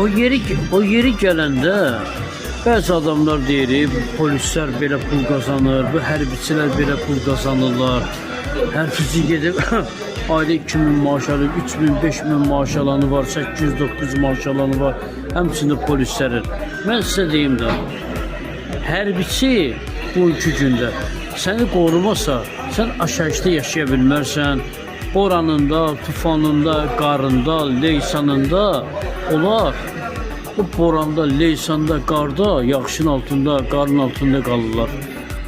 o yeri gələndə bəzi adamlar deyir, polislər belə pul qazanır, bu hərbiçilər belə pul qazanırlar. Hərbiçi gedib ayda 2000 maaş alır, 3000, 5000 maaş alanı var, 800-900 maaş alanı var. Həmçində polislərin. Mən sizə deyim də, hərbiçi bu iki gündə səni qorumasa, sən aşağıda yaşaya bilmərsən. Boranında, tufanında, qarında, leysanında onlar bu boranda, leysanda, qarda, yağışın altında, qarın altında qalırlar.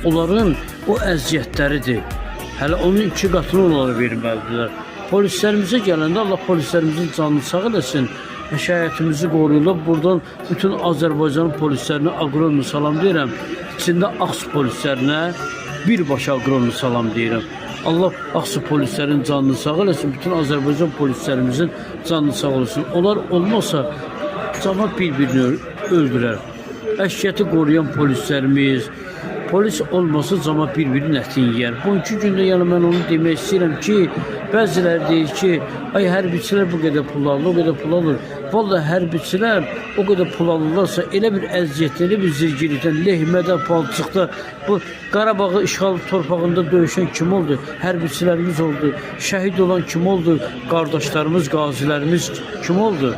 Onların o əziyyətləridir. Hələ onun 2 qatını onlara verməlidirlər. Polislərimizə gələndə Allah polislərimizin canını sağ eləsin. Məşayiətimizi qoruyurlar. Buradan bütün Azərbaycanın polislərinə aqronu salam deyirəm. İçində Ağsu polislərinə birbaşa aqronu salam deyirəm. Allah Ağsu polislərin canını sağ eləsin. Bütün Azərbaycan polislərimizin canını sağ eləsin. Onlar olmasa cəmaət bir-birini öldürər. Əşkəti qoruyan polislərimiz, polis olmasa cəmaət bir-birinin ətini yeyər. Bu iki gündə yəni mən onu demək istəyirəm ki, bəziləri deyir ki, ay hərbiçilər bu qədər pul alır, o qədər pul alır. Vallahi hərbiçilər o qədər pul alırlarsa elə bir əziyyət, elə bir zirgilikdən, lehmədə, palçıqda, bu Qarabağı işğal torpağında döyüşən kim oldu? Hərbiçilərimiz oldu. Şəhid olan kim oldu? Qardaşlarımız, qazilərimiz kim oldu?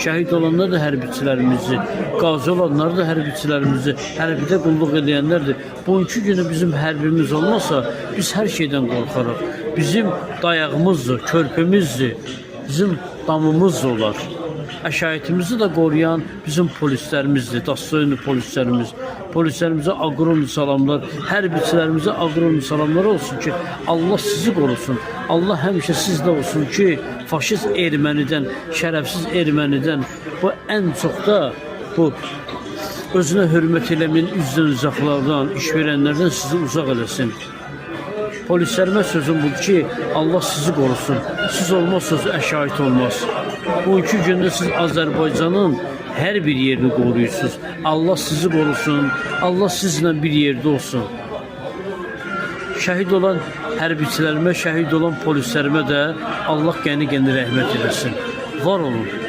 Şəhid olanlar da hərbiçilərimizdir. Qazi olanlar da hərbiçilərimizdir. Hərbidə qulluq edənlərdir. Bugünkü günü bizim hərbimiz olmasa, biz hər şeydən qorxarıq. Bizim dayağımızdır, körpümüzdür, bizim damımız olar. Əşayiətimizi də qoruyan bizim polislərimizdir, Dastoyevli polislərimiz. Polislərimizə aqronu salamlar, hərbiçilərimizə aqronu salamlar olsun ki, Allah sizi qorusun. Allah həmişə sizdə olsun ki, faşist ermənidən, şərəfsiz ermənidən, bu ən çox da bu özünə hörmət eləməyən üzdən uzaqlardan, iş verənlərdən sizi uzaq eləsin. Polislərimə sözüm budur ki, Allah sizi qorusun. Siz olmazsınız, əşayiət olmaz. Bu iki gündə siz Azərbaycanın hər bir yerini qoruyursunuz. Allah sizi qorusun, Allah sizlə bir yerdə olsun. Şəhid olan hərbiçilərimə, şəhid olan polislərimə də Allah qəni-qəni rəhmət eləsin. Var olun.